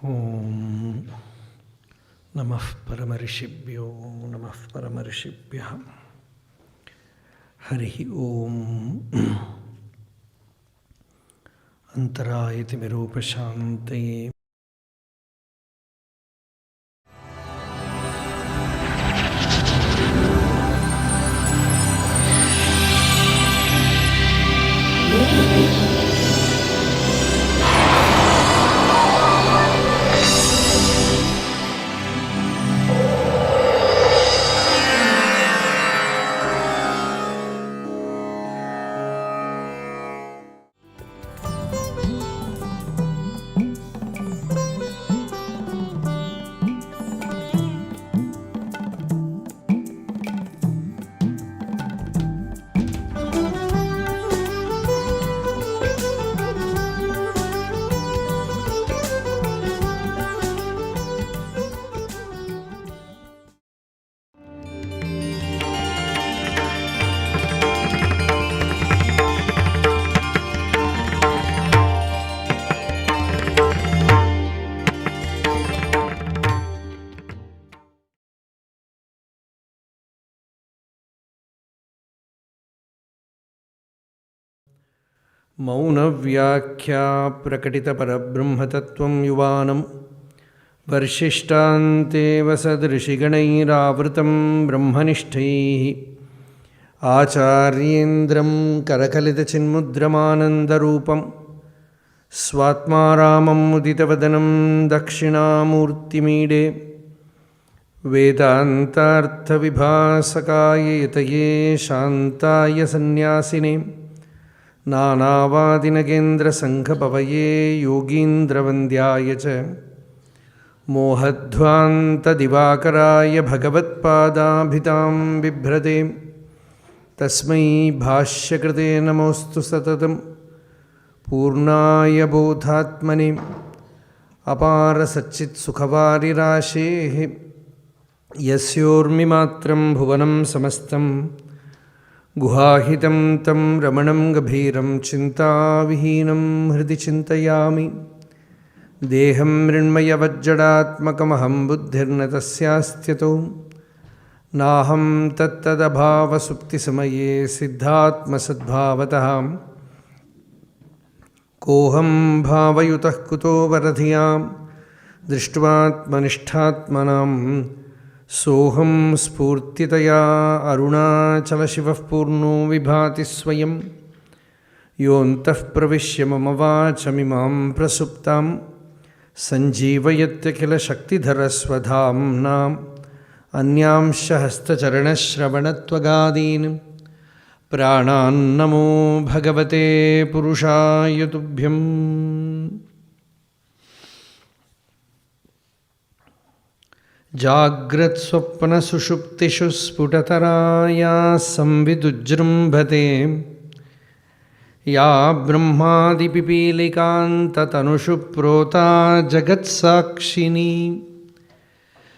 Om Namah Paramarishibhyo Namah Paramarishibhyah Harihi Om Antarayati Mirupashantaye. मौनव्याख्या प्रकटितपरब्रह्मतत्त्वं युवानं वर्षिष्टान्तेव सदृशिगणैरावृतं ब्रह्मनिष्ठैः आचार्येन्द्रं करकलितचिन्मुद्रमानन्दरूपं स्वात्मारामं मुदितवदनं दक्षिणामूर्तिमीडे वेदान्तार्थविभासकाय यतये शान्ताय सन्न्यासिने नानावादिनगेन्द्रसङ्घपवये योगीन्द्रवन्द्याय च मोहध्वान्तदिवाकराय भगवत्पादाभितां बिभ्रते तस्मै भाष्यकृते नमोऽस्तु सततं पूर्णाय बोधात्मने अपारसच्चित्सुखवारिराशेः यस्योर्मिमात्रं भुवनं समस्तं गुहाहितं तं रमणं गभीरं चिन्ताविहीनं हृदि चिन्तयामि देहं मृण्मयवज्जडात्मकमहं बुद्धिर्न तस्यास्त्यतो नाहं तत्तदभावसुप्तिसमये सिद्धात्मसद्भावतः कोऽहं भावयुतः कुतो वरधियां दृष्ट्वात्मनिष्ठात्मनां सोऽहं स्फूर्तितया अरुणाचलशिवः पूर्णो विभाति स्वयं योऽन्तः प्रविश्य मम वाचमिमां प्रसुप्तां सञ्जीवयत्यखिलशक्तिधरस्वधाम्नाम् अन्यांश हस्तचरणश्रवणत्वगादीन् प्राणान्नमो भगवते पुरुषाय तुभ्यम्. जाग्रत्स्वप्नसुषुप्तिषु स्फुटतराया संविदुज्जृम्भते या ब्रह्मादिपिपीलिकान्ततनुषु प्रोता जगत्साक्षिणी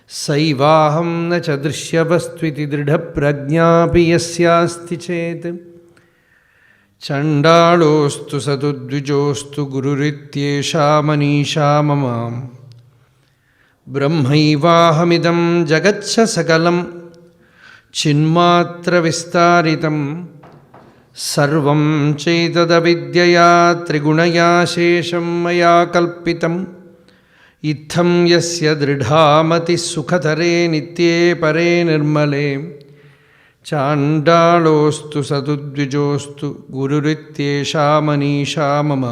सैवाहं न च दृश्यवस्त्विति दृढप्रज्ञापि यस्यास्ति चेत् चण्डालोऽस्तु सतुद्विजोऽस्तु गुरुरित्येषा मनीषा मम ब्रह्मैवाहमिदं जगच्छ सकलं चिन्मात्रविस्तारितं सर्वं चैतदविद्यया त्रिगुणया शेषं मया कल्पितं इत्थं यस्य दृढामतिः सुखतरे नित्ये परे निर्मले चाण्डालोऽस्तु सतुद्विजोऽस्तु गुरुरित्येषा मनीषा मम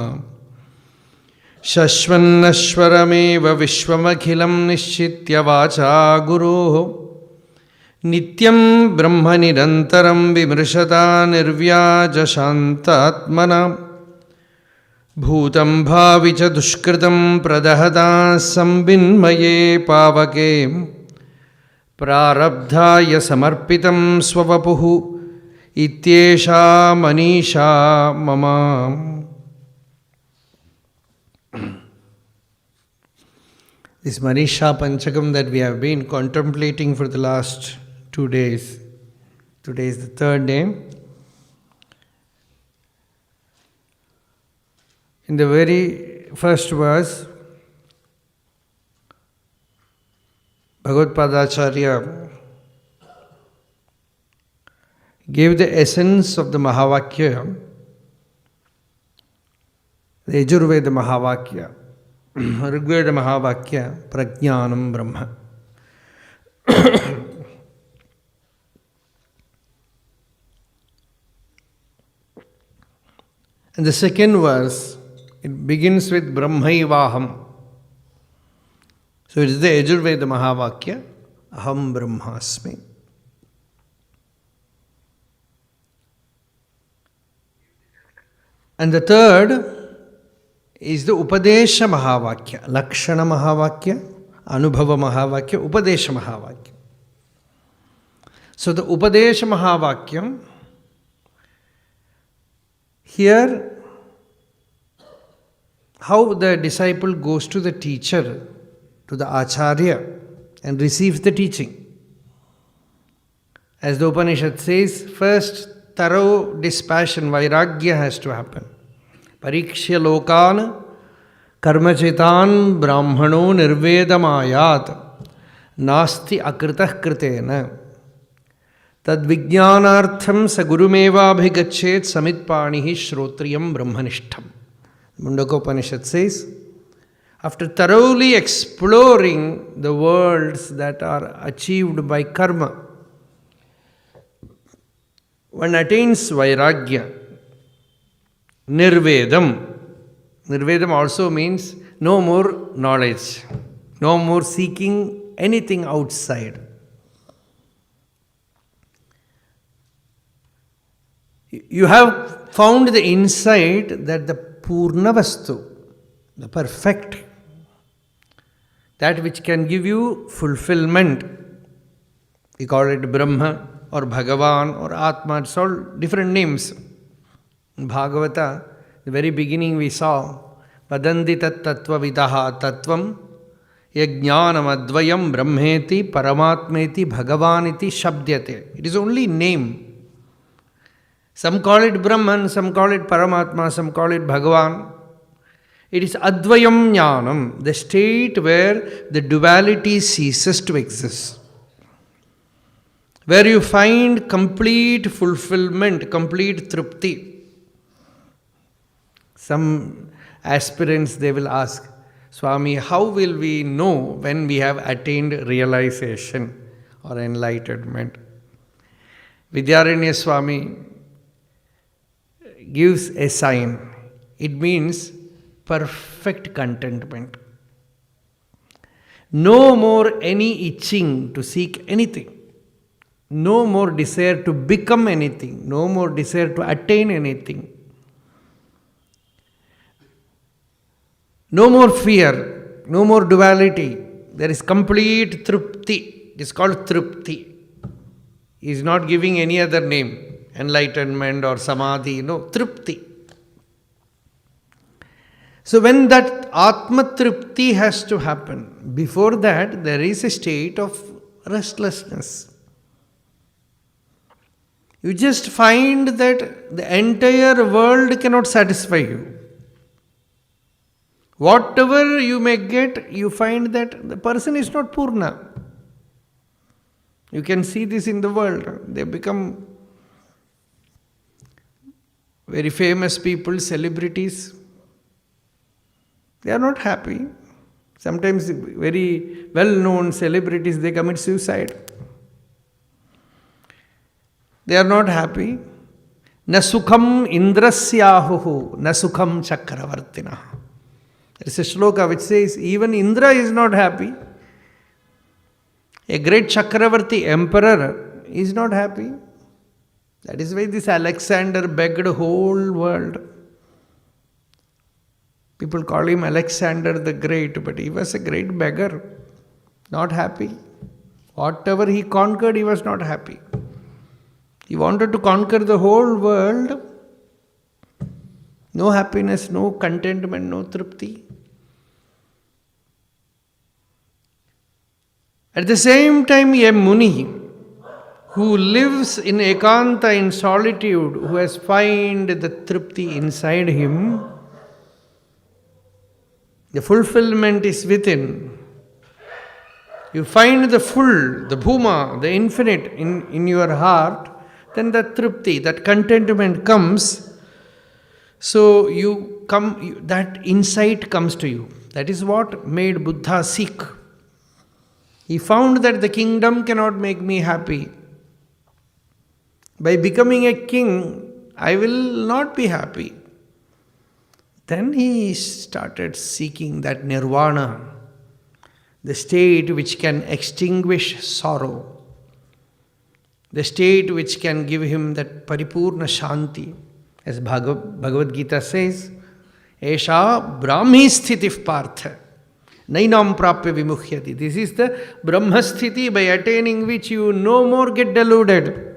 शश्वन्नश्वरमेव विश्वमखिलं निश्चित्य वाचा गुरोः नित्यं ब्रह्मनिरन्तरं विमृशता निर्व्याजशान्तात्मना भूतं भावि च दुष्कृतं प्रदहता संविन्मये पावके प्रारब्धाय समर्पितं स्ववपुः इत्येषा मनीषा मम. This Manisha Panchakam that we have been contemplating for the last 2 days. Today is the third day. In the very first verse, Bhagavad-padacharya gave the essence of the Mahavakya, the Yajurveda Mahavakya, Rigveda Mahavakya, Prajnanam Brahma. And the second verse, it begins with Brahmaivaham. So it is the Yajurveda Mahavakya, Aham Brahmasmi. And the third is the Upadesha Mahavakya, Lakshana Mahavakya, Anubhava Mahavakya, Upadesha Mahavakya. So the Upadesha Mahavakya, here, how the disciple goes to the teacher, to the Acharya, and receives the teaching. As the Upanishad says, first thorough dispassion, vairagya has to happen. Parikshya lokan karmachitan brahmano nirvedamayat nasti akritah kritena tad vijnanartham sagurumeva bhigachet samitpanihi shrotriyam brahmanishtham. Mundaka Upanishad says, after thoroughly exploring the worlds that are achieved by karma, one attains vairagya, nirvedam. Nirvedam also means no more knowledge, no more seeking anything outside. You have found the insight that the Purna Vastu, the perfect, that which can give you fulfillment, we call it Brahma or Bhagavan or Atma, it's all different names. In Bhagavata, the very beginning we saw, Vadanti tat tattva vidaha tattvam yajnanam advayam brahmeti paramatmeti bhagavaniti shabdyate. It is only name. Some call it Brahman, some call it Paramatma, some call it Bhagavan. It is Advayam Jnanam, the state where the duality ceases to exist. Where you find complete fulfillment, complete trupti. Some aspirants, they will ask, Swami, how will we know when we have attained realization or enlightenment? Vidyaranya Swami gives a sign. It means perfect contentment. No more any itching to seek anything. No more desire to become anything. No more desire to attain anything. No more fear. No more duality. There is complete trupti. It is called trupti. He is not giving any other name. Enlightenment or samadhi, no, trupti. So when that Atma trupti has to happen, before that there is a state of restlessness. You just find that the entire world cannot satisfy you. Whatever you may get, you find that the person is not Purna. You can see this in the world. They become very famous people, celebrities. They are not happy. Sometimes very well-known celebrities, they commit suicide. They are not happy. Na sukham indrasyahuhu, na sukham chakravartina. There is a shloka which says, even Indra is not happy. A great Chakravarti emperor is not happy. That is why this Alexander begged the whole world. People call him Alexander the Great, but he was a great beggar, not happy. Whatever he conquered, he was not happy. He wanted to conquer the whole world. No happiness, no contentment, no trupti. At the same time, a Muni who lives in ekanta, in solitude, who has found the trupti inside him, the fulfillment is within. you find the full, the bhuma, the infinite in your heart, then that tripti, that contentment comes. So that insight comes to you. That is what made Buddha seek. He found that the kingdom cannot make me happy. By becoming a king, I will not be happy. Then he started seeking that nirvana, the state which can extinguish sorrow, the state which can give him that paripurna shanti. As Bhagavad Gita says, Esha Brahmi Sthiti Partha, Nainam Prapya Vimuhyati. This is the Brahma Sthiti by attaining which you no more get deluded.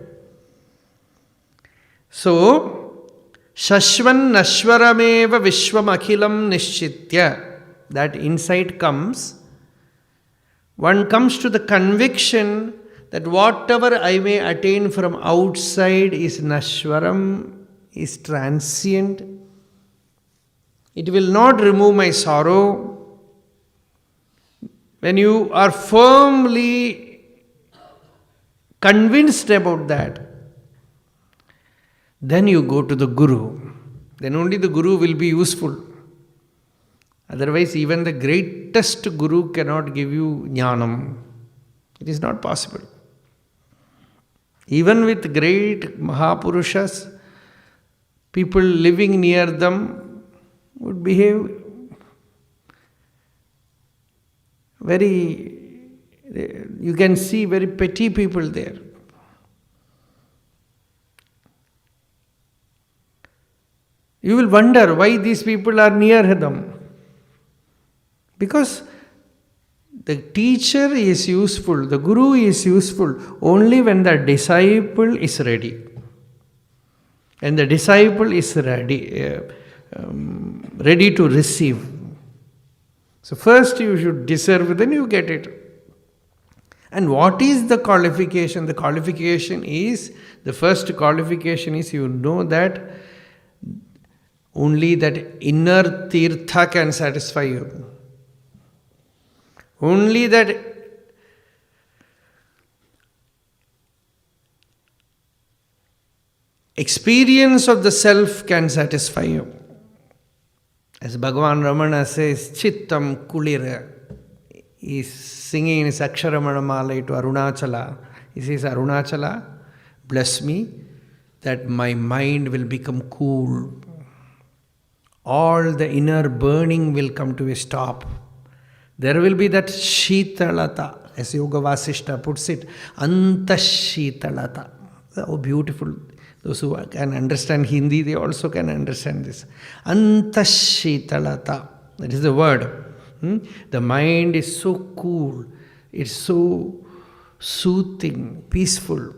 So, Shashvan Nashwarameva Vishwam Akhilam Nishchitya. That insight comes. One comes to the conviction that whatever I may attain from outside is Nashwaram, is transient. It will not remove my sorrow. When you are firmly convinced about that, then you go to the Guru. Then only the Guru will be useful. Otherwise, even the greatest Guru cannot give you jnanam. It is not possible. Even with great Mahapurushas, people living near them would behave you can see very petty people there. You will wonder why these people are near them. Because the teacher is useful, the Guru is useful only when the disciple is ready. And the disciple is ready to receive. So first you should deserve, then you get it. And what is the qualification? The first qualification is you know that only that inner Tirtha can satisfy you. Only that experience of the self can satisfy you. As Bhagavan Ramana says, Chittam Kulira. He is singing his Aksharamanamala to Arunachala. He says, Arunachala, bless me that my mind will become cool. All the inner burning will come to a stop. There will be that Shitalata, as Yoga Vasishta puts it, Antashitalata. Oh, beautiful. Those who can understand Hindi, they also can understand this. Antashitalata. That is the word. The mind is so cool. It's so soothing, peaceful.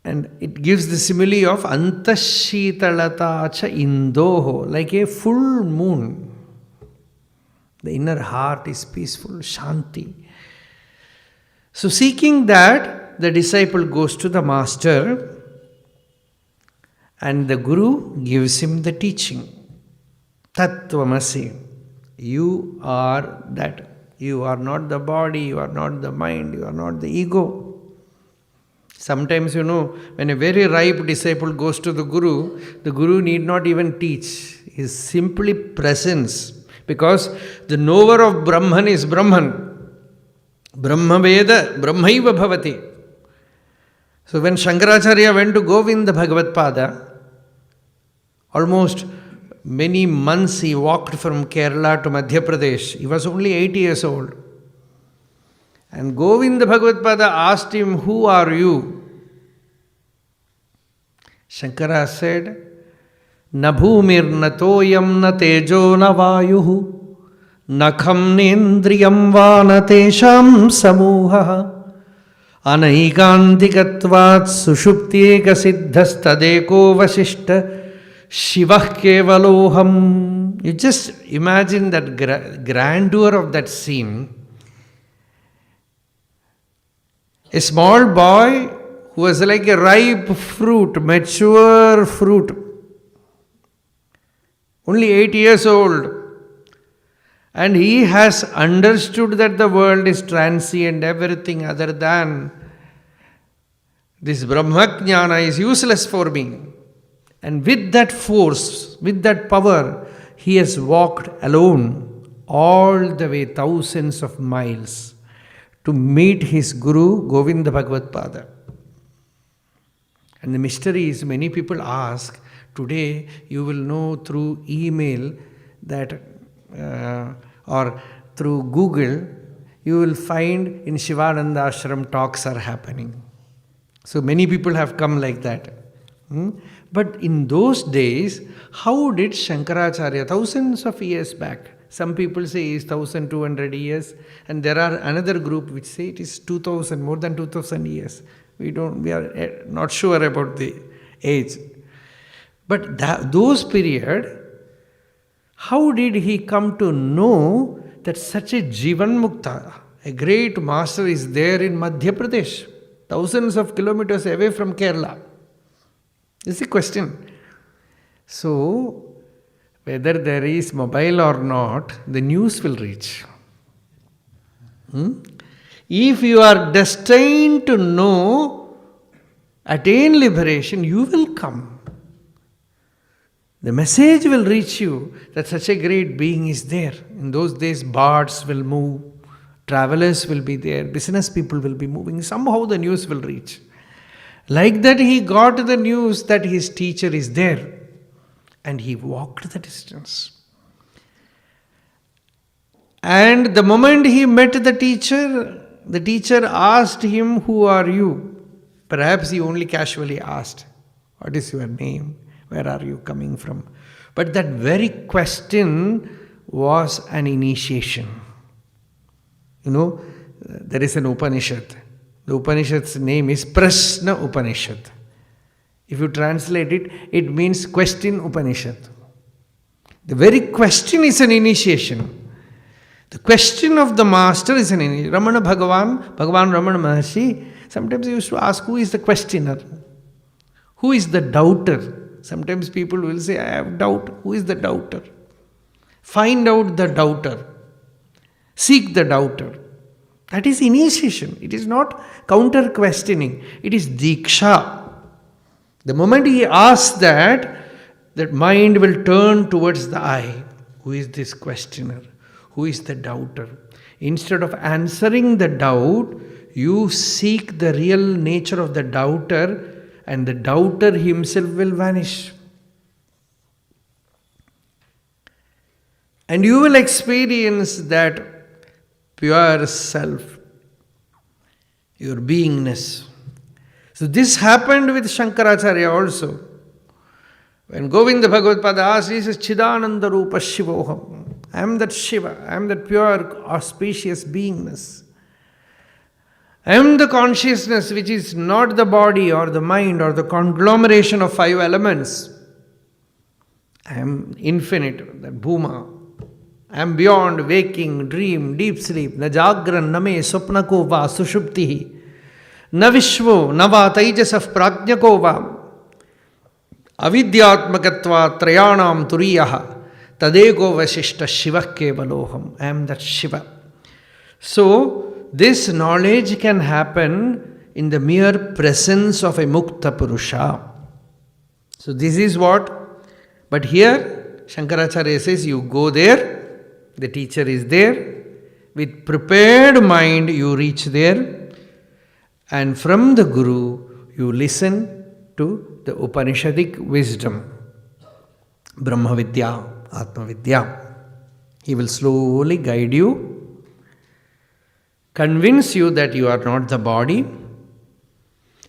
And it gives the simile of Antashitalata cha indoho, like a full moon. The inner heart is peaceful, shanti. So seeking that, the disciple goes to the master and the Guru gives him the teaching. Tattvamasi. You are that. You are not the body, you are not the mind, you are not the ego. Sometimes, when a very ripe disciple goes to the Guru need not even teach. His simply presence. Because the knower of Brahman is Brahman. Brahma Veda, Brahmaiva Bhavati. So when Shankaracharya went to Govinda Bhagavad Pada, almost many months he walked from Kerala to Madhya Pradesh. He was only 8 years old. And Govinda Bhagavad Pada asked him, who are you? Shankara said, Na bhumir na toyam na tejo na vayuhu na kham nendriyam va na tesham samuha anaikantikatvat sushuptyeka siddhastadeko vasishta shivah kevaloham. You just imagine that grandeur of that scene. A small boy who was like a ripe fruit, mature fruit, only 8 years old, And he has understood that the world is transient, everything other than this Brahmajnana is useless for me. And with that force, with that power, he has walked alone all the way, thousands of miles, to meet his Guru Govinda Bhagavad Pada. And the mystery is, many people ask, today you will know through email that or through Google, you will find in Shivananda Ashram talks are happening. So many people have come like that. But in those days, how did Shankaracharya, thousands of years back, some people say is 1200 years, and there are another group which say it is 2000, more than 2000 years. We are not sure about the age. But those period, how did he come to know that such a Jivan Mukta, a great master is there in Madhya Pradesh, thousands of kilometers away from Kerala? This is the question. So, whether there is mobile or not, the news will reach. If you are destined to know, attain liberation, you will come. The message will reach you that such a great being is there. In those days, bards will move, travelers will be there, business people will be moving. Somehow the news will reach. Like that, he got the news that his teacher is there, and he walked the distance. And the moment he met the teacher asked him, "Who are you?" Perhaps he only casually asked, "What is your name? Where are you coming from?" But that very question was an initiation. There is an Upanishad. The Upanishad's name is Prashna Upanishad. If you translate it, it means question Upanishad. The very question is an initiation. The question of the master is an initiation. Bhagavan Ramana Maharshi, sometimes he used to ask, who is the questioner? Who is the doubter? Sometimes people will say, I have doubt. Who is the doubter? Find out the doubter. Seek the doubter. That is initiation. It is not counter questioning. It is diksha. The moment he asks that mind will turn towards the I. Who is this questioner? Who is the doubter? Instead of answering the doubt, you seek the real nature of the doubter, and the doubter himself will vanish. And you will experience that pure self, your beingness. So this happened with Shankaracharya also. When Govinda Bhagavad Pada asked, he says, Chidananda Rupa Shivoham. I am that Shiva, I am that pure, auspicious beingness. I am the consciousness which is not the body or the mind or the conglomeration of five elements. I am infinite, that Bhuma. I am beyond waking, dream, deep sleep. Na jagran, na me, swapnako va, sushuptihi. Na vishvo, na va, taijasaf prajnako va. Avidyatmakatva trayanam turiyaha. Tadego vasishta shiva kevaloham. I am that Shiva. So, this knowledge can happen in the mere presence of a mukta purusha. So, this is what. But here, Shankaracharya says, you go there. The teacher is there. With prepared mind, you reach there. And from the Guru, you listen to the Upanishadic wisdom. Brahma Vidya, Atma Vidya. He will slowly guide you, convince you that you are not the body,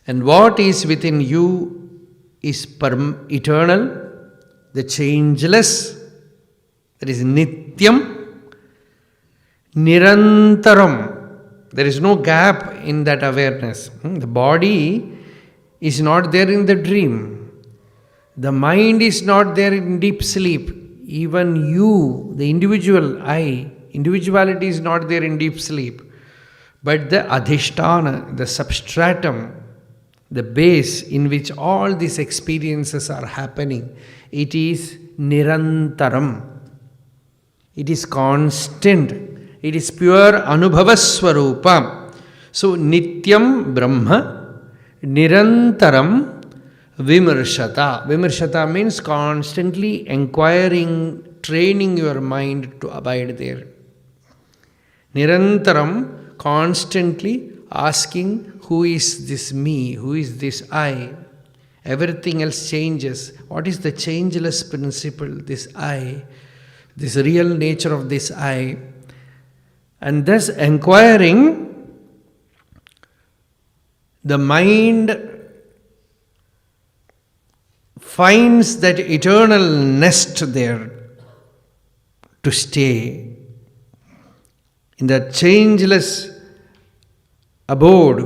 and what is within you is eternal, the changeless, that is Nityam, Nirantaram. There is no gap in that awareness. The body is not there in the dream. The mind is not there in deep sleep. Even you, the individual I, individuality is not there in deep sleep. But the adhisthana, the substratum, the base in which all these experiences are happening, it is Nirantaram. It is constant. It is pure Anubhavaswarupa. So, Nityam Brahma, Nirantaram Vimarshata. Vimarshata means constantly inquiring, training your mind to abide there. Nirantaram, constantly asking, who is this me? Who is this I? Everything else changes. What is the changeless principle? This I, this real nature of this I. And thus inquiring, the mind finds that eternal nest there to stay. In that changeless abode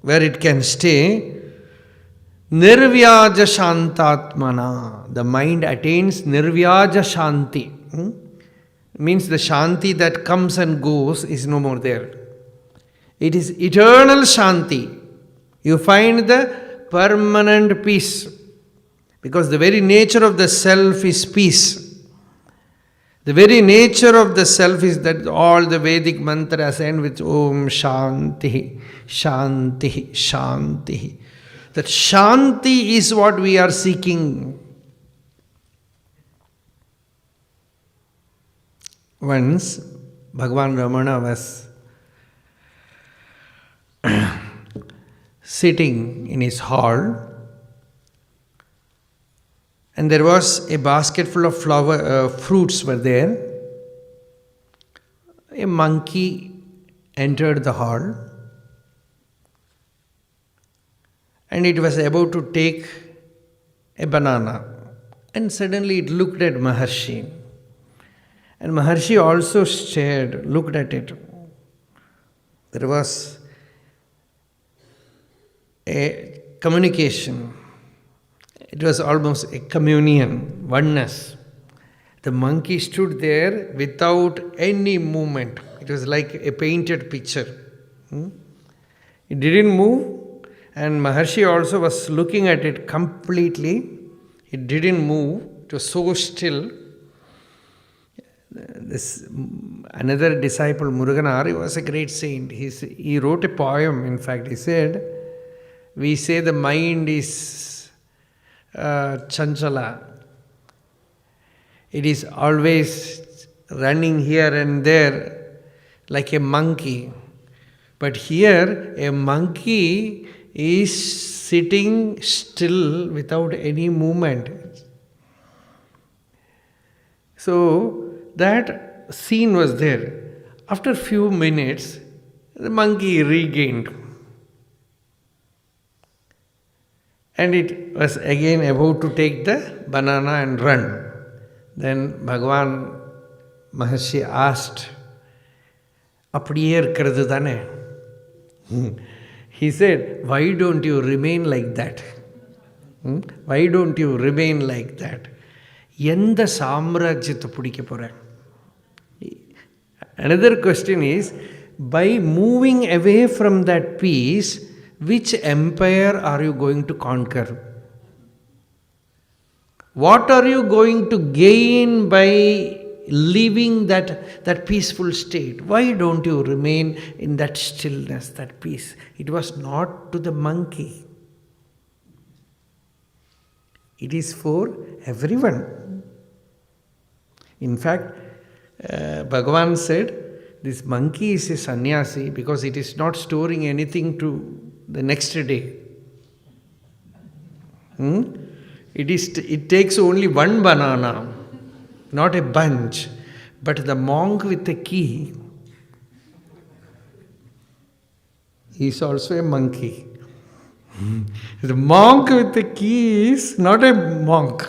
where it can stay, Nirvyaja Shantatmana. The mind attains Nirvyaja Shanti. Means the Shanti that comes and goes is no more there. It is eternal Shanti. You find the permanent peace. Because the very nature of the self is peace. The very nature of the self is that all the Vedic mantras end with Om Shanti, Shanti, Shanti. That Shanti is what we are seeking. Once, Bhagavan Ramana was sitting in his hall, and there was a basket full of fruits were there. A monkey entered the hall, and it was about to take a banana. And suddenly it looked at Maharshi. And Maharshi also stared, looked at it. There was a communication. It was almost a communion, oneness. The monkey stood there without any movement. It was like a painted picture. It didn't move. And Maharshi also was looking at it completely. It didn't move. It was so still. This another disciple, Muruganari, was a great saint. He wrote a poem, in fact. He said, we say the mind is chanchala. It is always running here and there like a monkey. But here, a monkey is sitting still without any movement. So, that scene was there. After a few minutes, the monkey regained. And it was again about to take the banana and run. Then Bhagavan Maharshi asked, "Apdiye irukkirathu thane?" He said, "Why don't you remain like that? Why don't you remain like that? Yenda samrajyatha pudikka pora." Another question is, by moving away from that peace, which empire are you going to conquer? What are you going to gain by leaving that peaceful state? Why don't you remain in that stillness, that peace? It was not to the monkey. It is for everyone. In fact, Bhagavan said, this monkey is a sannyasi because it is not storing anything to the next day. It takes only one banana, not a bunch. But the monk with the key is also a monkey. The monk with the key is not a monk.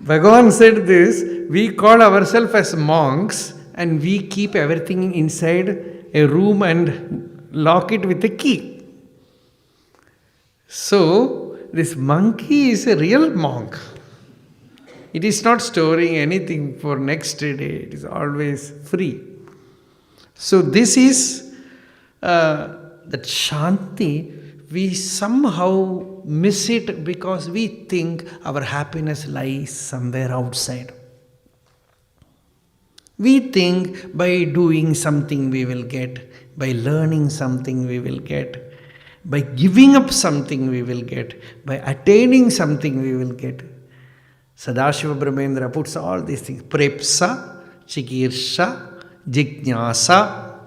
Bhagavan said this, we call ourselves as monks and we keep everything inside a room and lock it with a key. So, this monkey is a real monk. It is not storing anything for next day. It is always free. So this is that Shanti. We somehow miss it because we think our happiness lies somewhere outside. We think by doing something we will get, by learning something we will get, by giving up something we will get, by attaining something we will get. Sadashiva Brahmendra puts all these things. Prepsa, Chikirsha, Jijnasa.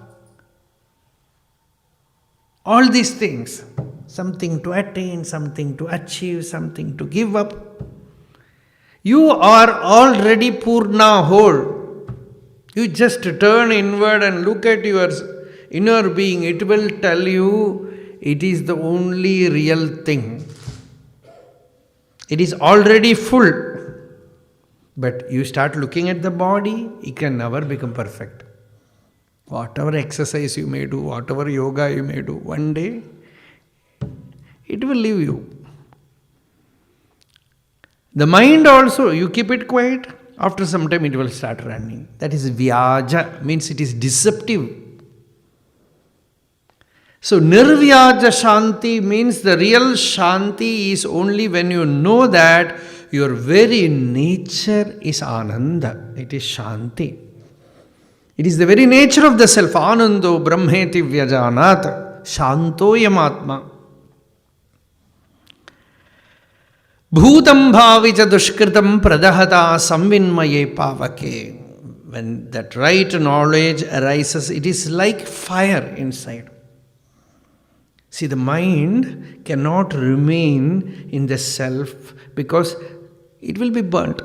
All these things. Something to attain, something to achieve, something to give up. You are already Purna whole. You just turn inward and look at your inner being. It will tell you it is the only real thing. It is already full. But you start looking at the body, it can never become perfect. Whatever exercise you may do, whatever yoga you may do, one day it will leave you. The mind also, you keep it quiet, after some time it will start running. That is vyaja, means it is deceptive. So nirvyaja shanti means the real shanti is only when you know that your very nature is ananda. It is shanti. It is the very nature of the self. Anando brahmeti vyajanat shantoyam atma. Bhutam bhavija dushkritam pradahata samvinmaye pavake. When that right knowledge arises, it is like fire inside. See, the mind cannot remain in the self because it will be burnt.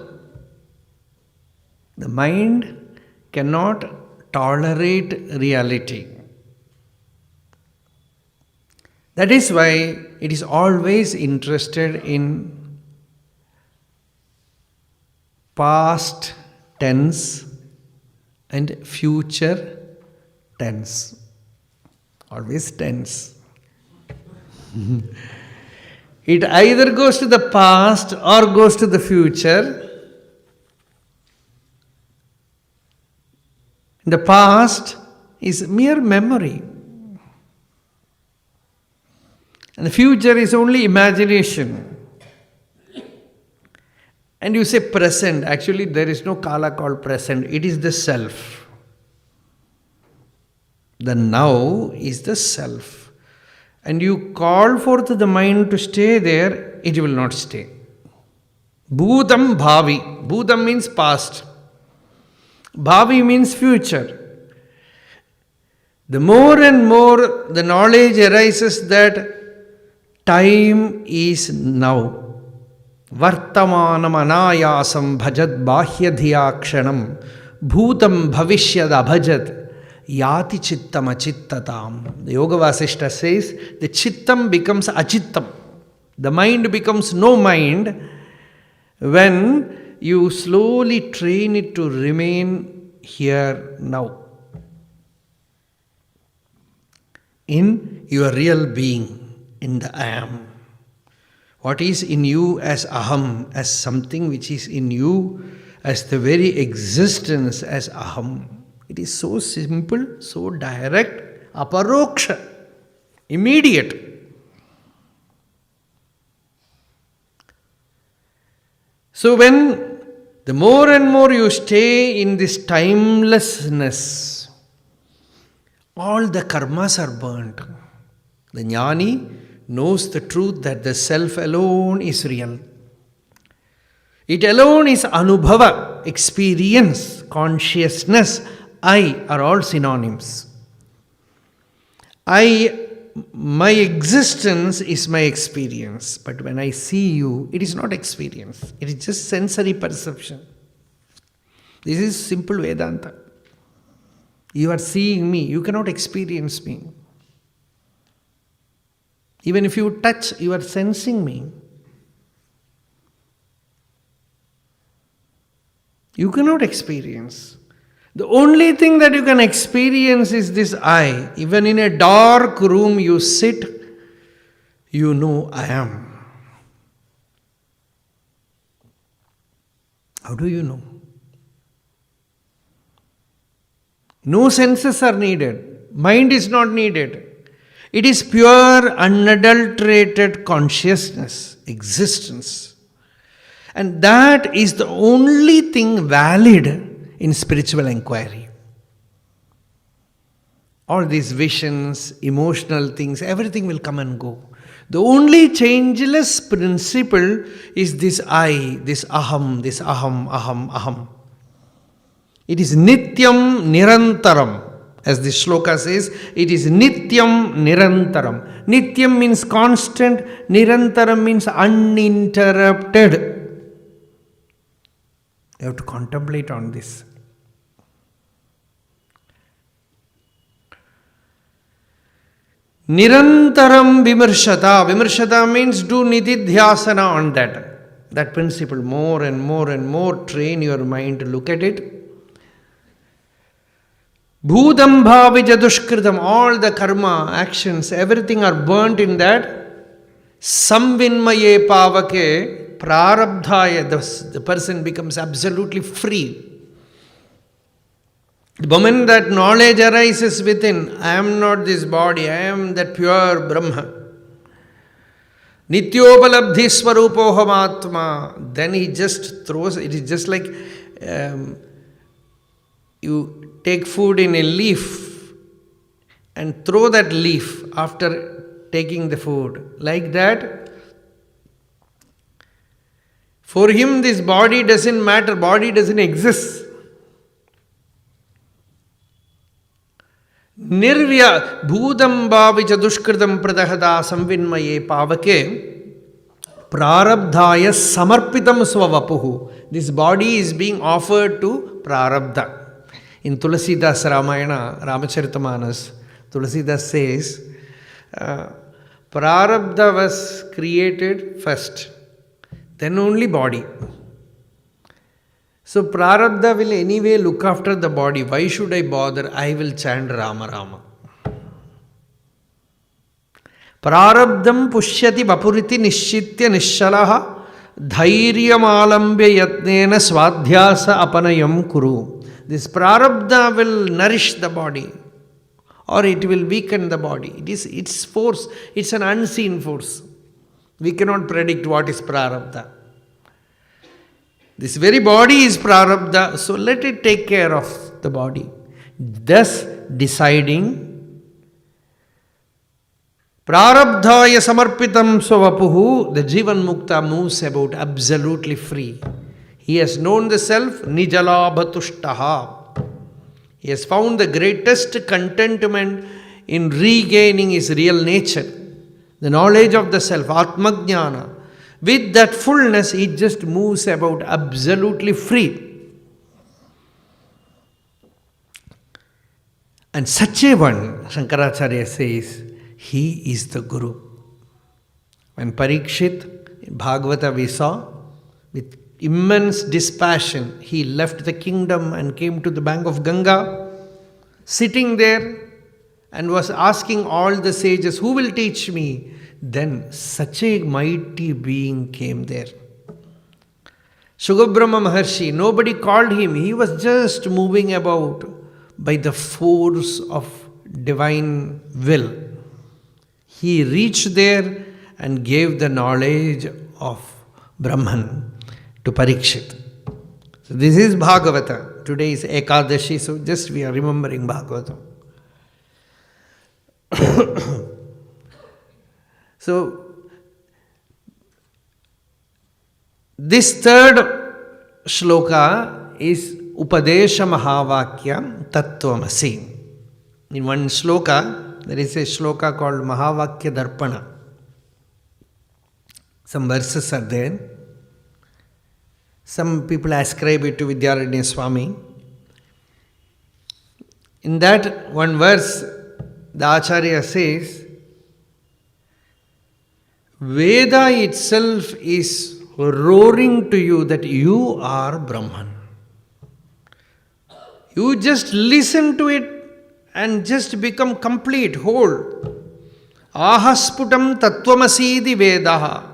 The mind cannot tolerate reality. That is why it is always interested in past tense and future tense. Always tense. It either goes to the past or goes to the future. The past is mere memory. And the future is only imagination. And you say present. Actually, there is no kala called present. It is the self. The now is the self. And you call forth the mind to stay there, it will not stay. Bhutam bhavi. Bhutam means past. Bhavi means future. The more and more the knowledge arises that time is now. Vartamanam anayasam bhajat bahya dhiyakshanam bhutam bhavishyad abhajat yati chittam achittatam. The Yoga Vasishta says the chittam becomes achittam. The mind becomes no mind when you slowly train it to remain here now. In your real being, in the I am. What is in you as aham, as something which is in you, as the very existence as aham. It is so simple, so direct, aparoksha, immediate. So when the more and more you stay in this timelessness, all the karmas are burnt. The jnani knows the truth that the self alone is real. It alone is anubhava, experience, consciousness. I are all synonyms. My existence is my experience. But when I see you, it is not experience. It is just sensory perception. This is simple Vedanta. You are seeing me, you cannot experience me. Even if you touch, you are sensing me. You cannot experience. The only thing that you can experience is this I. Even in a dark room you sit, you know I am. How do you know? No senses are needed. Mind is not needed. It is pure, unadulterated consciousness, existence. And that is the only thing valid in spiritual inquiry. All these visions, emotional things, everything will come and go. The only changeless principle is this I, this aham, aham. It is nityam nirantaram. As the shloka says, it is nityam nirantaram. Nityam means constant, nirantaram means uninterrupted. You have to contemplate on this. Nirantaram vimarshata. Vimarshata means do nididhyasana on that. That principle, more and more and more, train your mind to look at it. Bhudam bhavija dushkritam, all the karma, actions, everything are burnt in that. Samvinmaye pavake prarabdhaya, the person becomes absolutely free. The moment that knowledge arises within, I am not this body, I am that pure Brahma. Nityopalabdhi swarupoham atma. Then he just throws, it is just like you take food in a leaf and throw that leaf after taking the food. Like that, for him this body doesn't matter, body doesn't exist. Nirvya bhudam bhavicha dushkritam pradahada samvinmaye pavake prarabdhaya samarpitam swavapuhu. This body is being offered to prarabdha. In Tulasidas Ramayana, Ramacharita, Tulasidas says, prarabdha was created first, then only body. So prarabdha will anyway look after the body. Why should I bother? I will chant Rama Rama. Prarabdham pushyati vapuriti nishchitya nishalaha dhairyam alambya yatnena swadhyasa apanayam kuru. This prarabdha will nourish the body or it will weaken the body. It is its force. It's an unseen force. We cannot predict what is prarabdha. This very body is prarabdha, so let it take care of the body. Thus deciding, prarabdhaya samarpitam swavapuhu, the Jivan Mukta moves about absolutely free. He has known the self, nijalabhatushtaha. He has found the greatest contentment in regaining his real nature, the knowledge of the self, atmajnana. With that fullness, he just moves about absolutely free. And such a one, Shankaracharya says, he is the Guru. When Parikshit, in Bhagavata we saw, with immense dispassion, he left the kingdom and came to the bank of Ganga, sitting there and was asking all the sages, who will teach me? Then such a mighty being came there. Sugabrahma Maharshi, nobody called him. He was just moving about by the force of divine will. He reached there and gave the knowledge of Brahman to Parikshit. So this is Bhagavata. Today is Ekadashi, so just we are remembering Bhagavata. So, this third shloka is Upadesha Mahavakya Tattvamasi. In one shloka, there is a shloka called Mahavakya Darpana. Some verses are there. Some people ascribe it to Vidyaranya Swami. In that one verse, the Acharya says, Veda itself is roaring to you that you are Brahman. You just listen to it and just become complete, whole. Ahasputam tattvamasidi vedaha.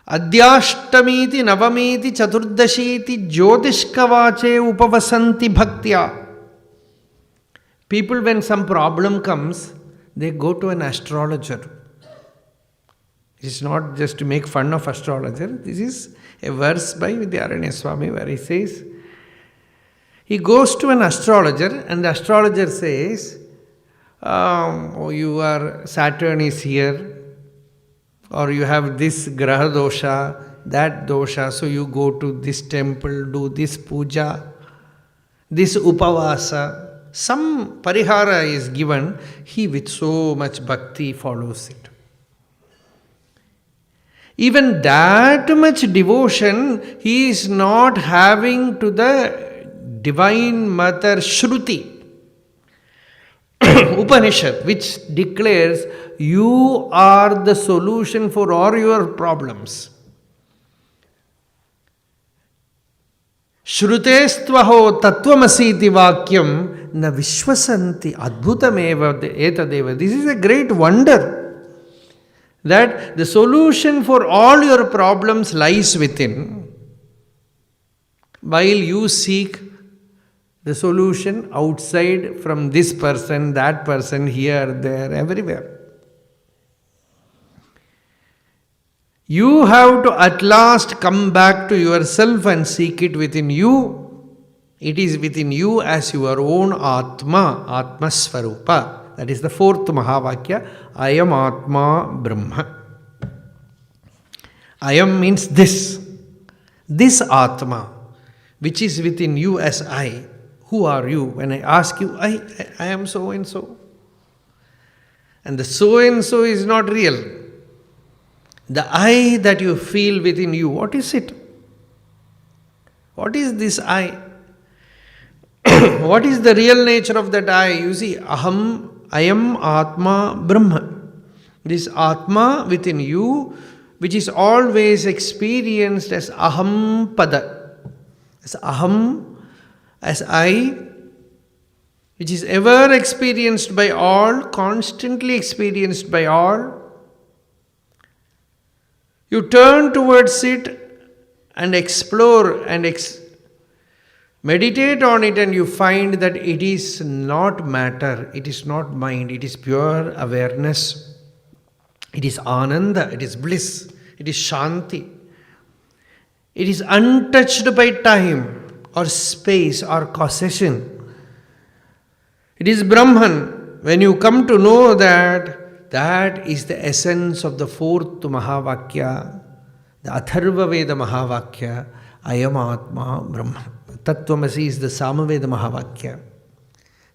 Adhyashtamiti navamiti chaturdashiti jyotishkavache upavasanti bhaktya. People, when some problem comes, they go to an astrologer. It's not just to make fun of astrologer. This is a verse by Vidyaranya Swami where he says, he goes to an astrologer and the astrologer says, Saturn is here, or you have this graha dosha, that dosha, so you go to this temple, do this puja, this upavasa. Some parihara is given, he with so much bhakti follows it. Even that much devotion he is not having to the Divine Mother Shruti, Upanishad, which declares you are the solution for all your problems. Shrutestvaho tattvamasi vakyam na vishwasanti adbhutameva etadeva. This is a great wonder, that the solution for all your problems lies within, while you seek the solution outside from this person, that person, here, there, everywhere. You have to at last come back to yourself and seek it within you. It is within you as your own Atma, Atma Swarupa. That is the fourth Mahavakya, Ayam Atma Brahma. Ayam means this Atma, which is within you as I. Who are you? When I ask you, I am so and so. And the so and so is not real. The I that you feel within you, what is it? What is this I? What is the real nature of that I? You see, Ayam Atma Brahma. This Atma within you, which is always experienced as Aham Pada, as Aham, as I, which is ever experienced by all, constantly experienced by all. You turn towards it and explore and meditate on it, and you find that it is not matter, it is not mind, it is pure awareness. It is Ananda, it is bliss, it is Shanti. It is untouched by time or space or causation. It is Brahman. When you come to know that, that is the essence of the fourth Mahavakya, the Atharva Veda Mahavakya, Ayam Atma Brahma. Tattvamasi is the Samaveda Mahavakya.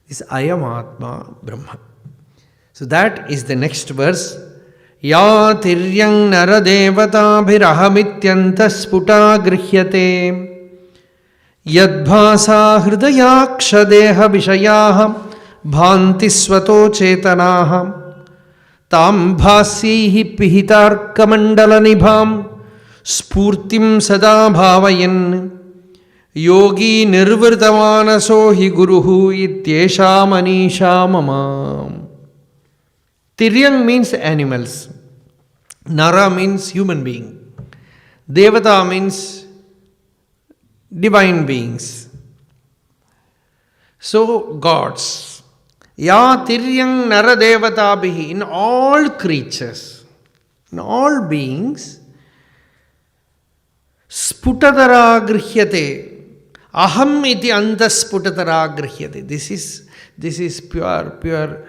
This Ayam Atma Brahma. So that is the next verse. Ya tiryang naradevata bhirahamityanta sputa grihyate yadbhasa hridayaksha deha vishayaha bhanti svato chetanaha tam bhasyihi pihitarka mandala nibham spurtim sada bhavayan yogi nirvritavanaso hi guruhu ityesha manisha mama. Tiryang means animals. Nara means human being. Devata means divine beings. So, gods. Ya tiryang nara devata in all creatures, in all beings, sputadara grihyate. Aham iti anta sputadara grihyate. This is pure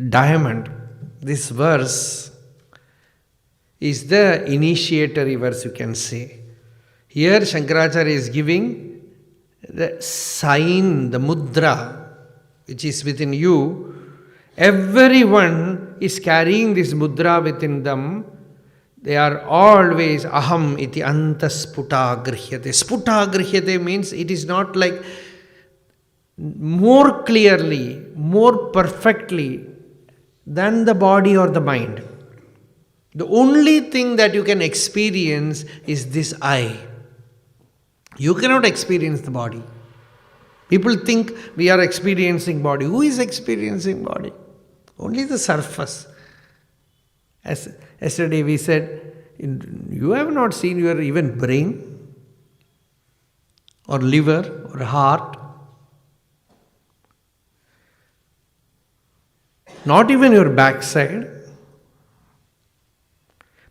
diamond. This verse is the initiatory verse, you can say. Here Shankaracharya is giving the sign, the mudra, which is within you. Everyone is carrying this mudra within them. They are always aham iti anta sputa grihyate. Sputa grihyate means it is not like more clearly, more perfectly than the body or the mind. The only thing that you can experience is this I. You cannot experience the body. People think we are experiencing body. Who is experiencing body? Only the surface. As yesterday we said, you have not seen your even brain or liver or heart. Not even your backside.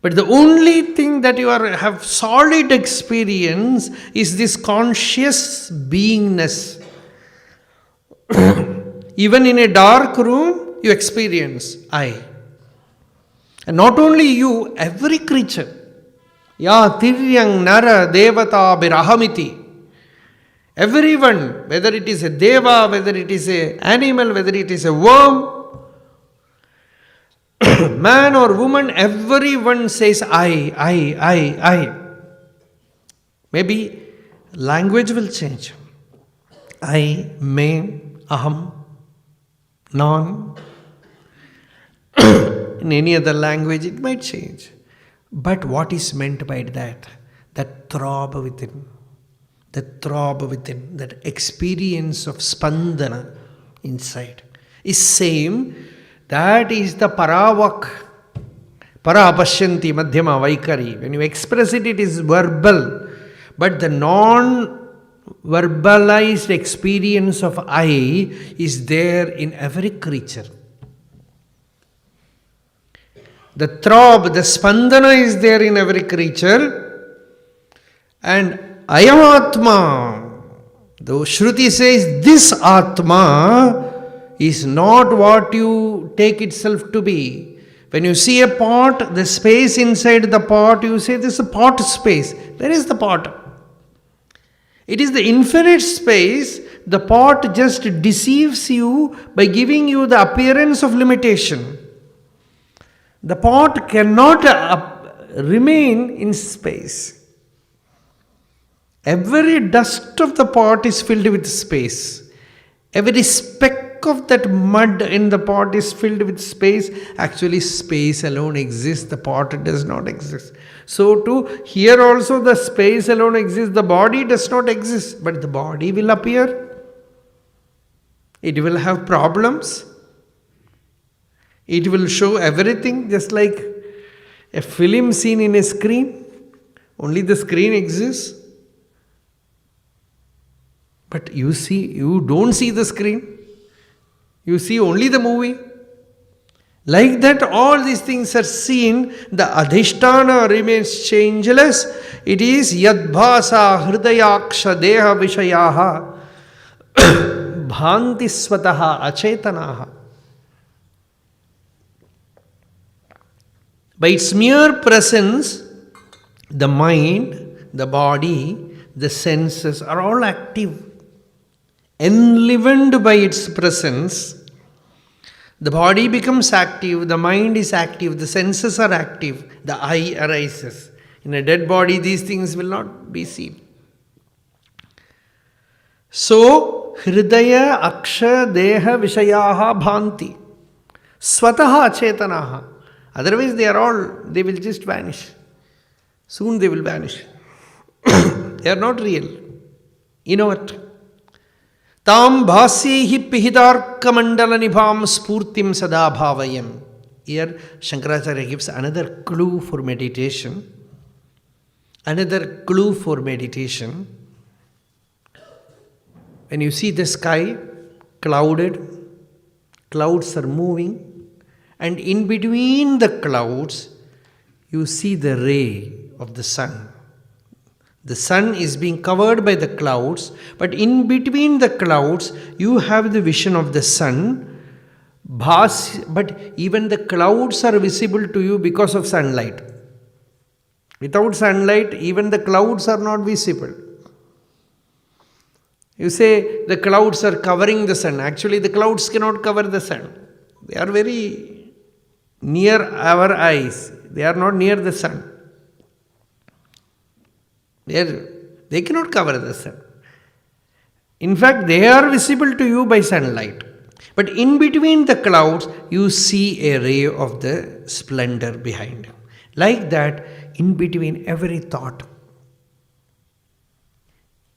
But the only thing that you have solid experience is this conscious beingness. Even in a dark room, you experience I. And not only you, every creature. Ya tiryang nara devata birahamiti. Everyone, whether it is a deva, whether it is an animal, whether it is a worm, man or woman, everyone says I. Maybe language will change. I, me, aham, non. In any other language it might change. But what is meant by that? That throb within. That experience of spandana inside is same. That is the paravak. Parapashyanti madhyama vaikari. When you express it, it is verbal. But the non-verbalized experience of I is there in every creature. The throb, the spandana is there in every creature. And Ayam Atma, the Shruti says this Atma is not what you take itself to be. When you see a pot, the space inside the pot, you say this is a pot space. Where is the pot? It is the infinite space. The pot just deceives you by giving you the appearance of limitation. The pot cannot remain in space. Every dust of the pot is filled with space. Every speck of that mud in the pot is filled with space. Actually, space alone exists. The pot does not exist. So too, here also the space alone exists. The body does not exist. But the body will appear. It will have problems. It will show everything, just like a film seen in a screen. Only the screen exists. But you don't see the screen. You see only the movie. Like that, all these things are seen. The adhisthana remains changeless. It is yadbhasa hridayaksha deha vishayaha bhanti swataha achetanaha. By its mere presence, the mind, the body, the senses are all active. Enlivened by its presence, the body becomes active, the mind is active, the senses are active, the I arises. In a dead body, these things will not be seen. So, hridaya aksha deha vishayaha bhanti swataha achetanaha. Otherwise, they will just vanish. Soon they will vanish. They are not real. You know what? Tam bhasyehi pihidarka mandala nibham spurtim sada bhavayam. Here Shankaracharya gives another clue for meditation. Another clue for meditation. When you see the sky clouded, clouds are moving, and in between the clouds, you see the ray of the sun. The sun is being covered by the clouds, but in between the clouds, you have the vision of the sun. But even the clouds are visible to you because of sunlight. Without sunlight, even the clouds are not visible. You say the clouds are covering the sun. Actually, the clouds cannot cover the sun. They are very near our eyes. They are not near the sun. They cannot cover the sun. In fact, they are visible to you by sunlight. But in between the clouds, you see a ray of the splendor behind. Like that, in between every thought.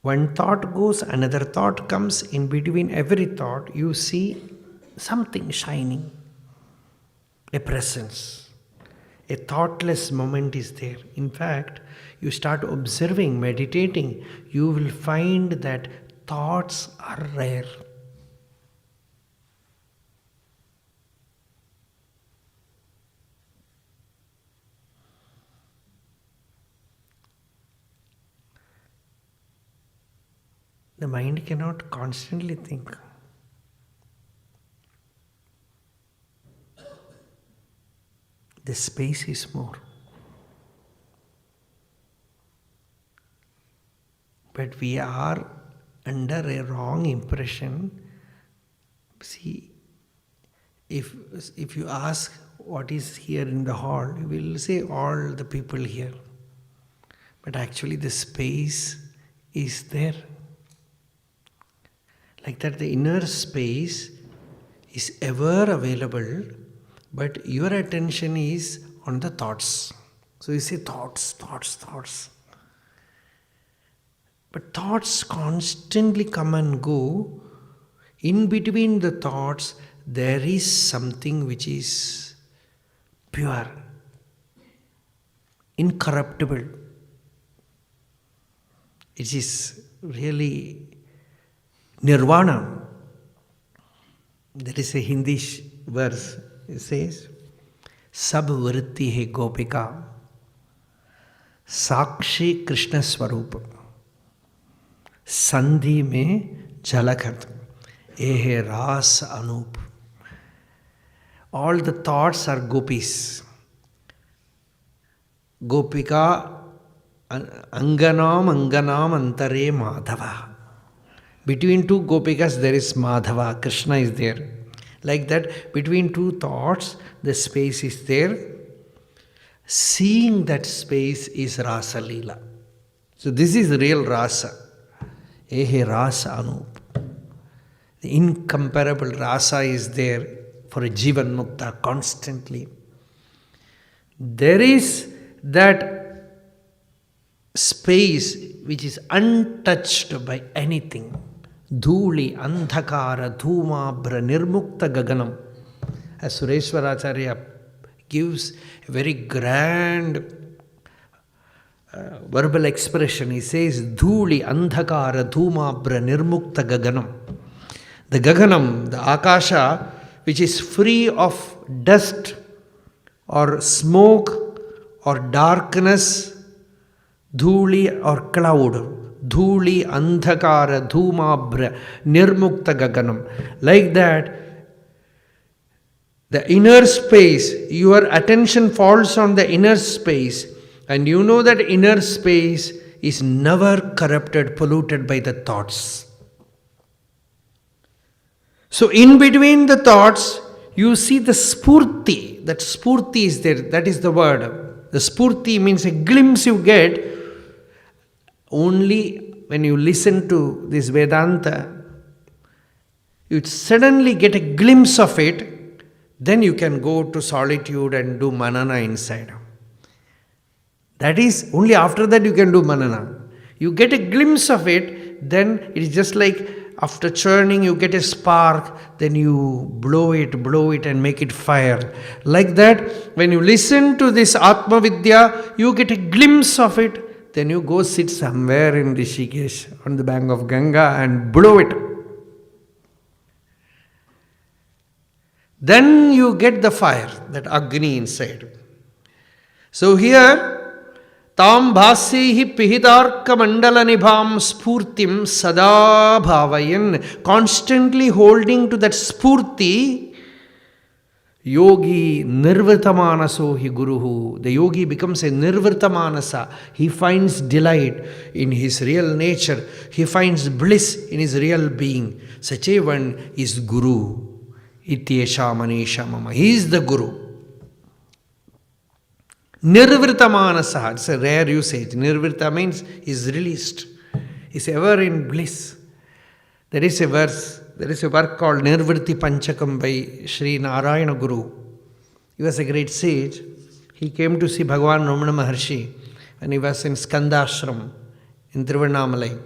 One thought goes, another thought comes. In between every thought, you see something shining. A presence. A thoughtless moment is there. In fact, you start observing, meditating, you will find that thoughts are rare. The mind cannot constantly think. The space is more. But we are under a wrong impression. See, if you ask what is here in the hall, you will say all the people here. But actually the space is there. Like that, the inner space is ever available, but your attention is on the thoughts. So you say thoughts, thoughts, thoughts. But thoughts constantly come and go. In between the thoughts, there is something which is pure, incorruptible. It is really Nirvana. There is a Hindi verse. It says, Sab vritti hai gopika, Sakshi Krishna Swarup, Sandhi mein jhalakhat, ehe ras anup. All the thoughts are gopis. Gopika anganam antare madhava. Between two gopikas there is Madhava, Krishna is there. Like that, between two thoughts, the space is there. Seeing that space is Rasa Leela. So this is real Rasa. Ehe Rasa Anup. The incomparable Rasa is there for a Jivan Mukta constantly. There is that space which is untouched by anything. Dhuli, Andhakara, Dhumabra, Nirmukta Gaganam. As Sureshwaracharya gives a very grand verbal expression, he says, Dhuli, Andhakara, Dhumabra, Nirmukta Gaganam. The Gaganam, the Akasha, which is free of dust or smoke or darkness, Dhuli or cloud. Dhuli, Andhakara, Dhumabra, Nirmukta Gaganam. Like that, the inner space, your attention falls on the inner space, and you know that inner space is never corrupted, polluted by the thoughts. So in between the thoughts, you see the spurti. That spurti is there, that is the word. The spurti means a glimpse you get. Only when you listen to this Vedanta, you suddenly get a glimpse of it, then you can go to solitude and do manana inside. That is, only after that you can do manana. You get a glimpse of it, then it is just like after churning you get a spark, then you blow it and make it fire. Like that, when you listen to this Atma Vidya, you get a glimpse of it. Then you go sit somewhere in Rishikesh on the bank of Ganga and blow it. Then you get the fire, that Agni inside. So here, Tam bhasyehi pihitarka mandala nibham spurtim sada bhavayan, constantly holding to that spurti, Yogi nirvrtamanaso hi guruhu. The yogi becomes a nirvrtamanasa. He finds delight in his real nature. He finds bliss in his real being. Such a one is Guru. Ityesha Manisha Mama. He is the Guru. Nirvrtamanasa. It's a rare usage. Nirvrta means is released. Is ever in bliss. There is a verse. There is a work called Nirvrti Panchakam by Sri Narayana Guru. He was a great sage. He came to see Bhagavan Ramana Maharshi when he was in Skandashram in Tiruvannamalai.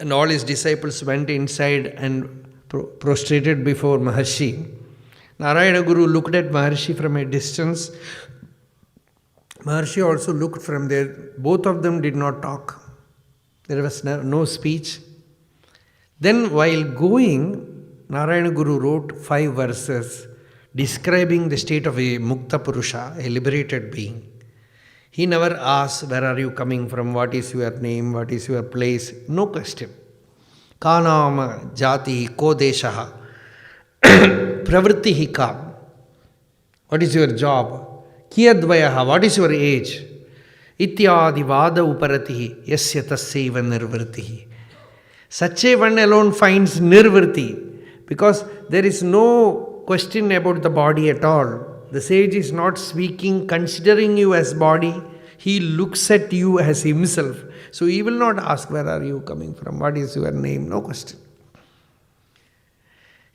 And all his disciples went inside and prostrated before Maharshi. Narayana Guru looked at Maharshi from a distance. Maharshi also looked from there. Both of them did not talk. There was no speech. Then while going, Narayana Guru wrote 5 verses describing the state of a Mukta Purusha, a liberated being. He never asks, where are you coming from, what is your name, what is your place. No question. Ka nama jati ko deshaha pravrittihi ka. What is your job? Kiyadvayaha, what is your age? Ityadi vada uparatihi yasya tasyaiva nirvrtihi. Such a one alone finds nirvrti, because there is no question about the body at all. The sage is not speaking, considering you as body. He looks at you as himself. So he will not ask, where are you coming from? What is your name? No question.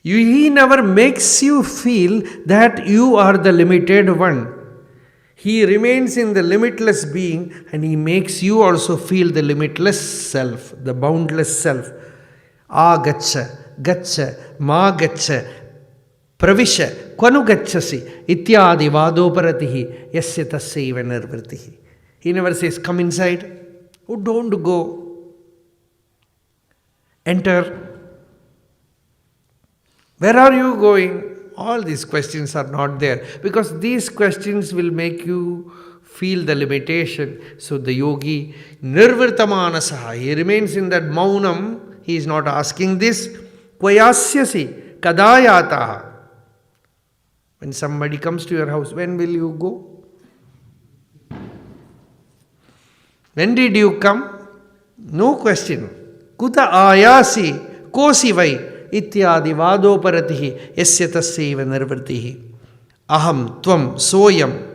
He never makes you feel that you are the limited one. He remains in the limitless being, and he makes you also feel the limitless self, the boundless self. Agaccha, gaccha, ma gaccha, pravisha, kvanu gacchasi, ityadi vadoparatihi, yasya tasyaiva nirvrtihi. He never says, come inside. Oh, don't go. Enter. Where are you going? All these questions are not there, because these questions will make you feel the limitation. So the yogi, nirvirtamanasaha, he remains in that maunam. He is not asking this. Kvayasyasi kadayataha. When somebody comes to your house, when will you go? When did you come? No question. Kuta ayasi kosi vai ityadi vadoparatihi yasya tasyaiva nirvrtihi. Aham tvam soyam.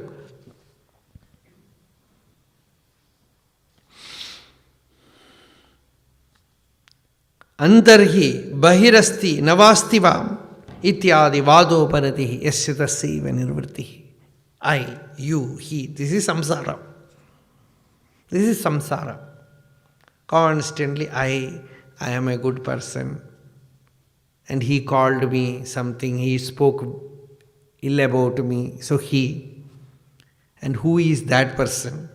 Antarhi bahirasti navastiva ityadi vadoparatihi yasya tasyaiva nirvrtihi. I, you, he. This is samsara. This is samsara. Constantly, I am a good person. And he called me something, he spoke ill about me, so he. And who is that person?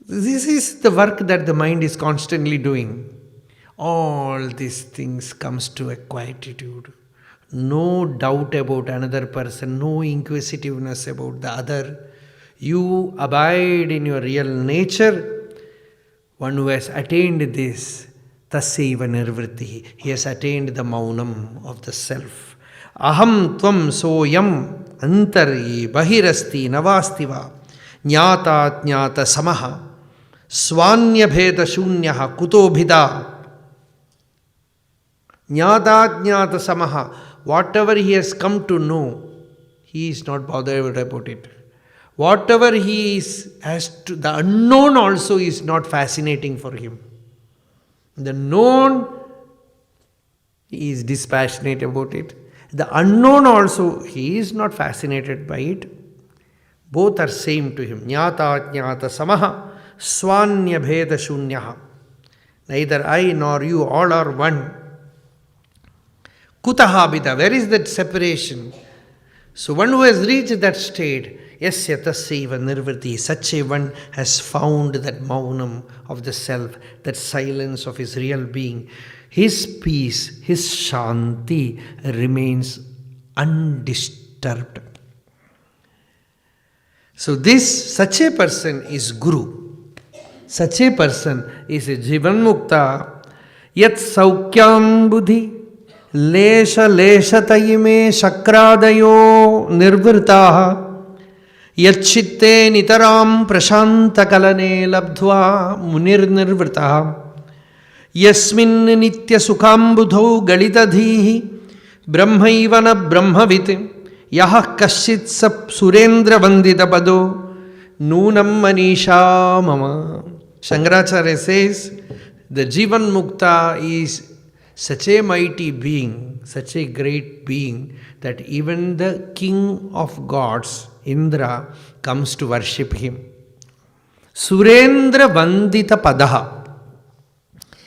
This is the work that the mind is constantly doing. All these things comes to a quietude. No doubt about another person, no inquisitiveness about the other. You abide in your real nature. One who has attained this, tasyaiva nirvrtihi, he has attained the maunam of the self. Aham tvam soyam antari bahirasti navastiva jnata jnata samaha swanya bheda shunyaha kuto bhida. Jnata jnata samaha, whatever he has come to know, he is not bothered about it. Whatever he is, the unknown also is not fascinating for him. The known, he is dispassionate about it. The unknown also, he is not fascinated by it. Both are same to him. Jnata jnata samaha swanya bheda shunyaha. Neither I nor you, all are one. Kutaha bida, where is that separation? So one who has reached that state, yasya tasyaiva nirvrti, such a one has found that maunam of the self, that silence of his real being. His peace, his shanti remains undisturbed. So such a person is Guru. Such a person is a Jivan Mukta. Yat saukyam buddhi lesha leshatayime shakradayo nirvrtaha yacchitte nitaram prashanta kalane labdhva munir nirvrtaha yasmin nitya sukham budhau galitadhihi brahmaivana brahmavit yah kaschit sap surendra vandita pado nunam manisha mama. Shankaracharya says the Jivan Mukta is such a mighty being, such a great being, that even the king of gods, Indra, comes to worship him. Surendra Vandita Padaha.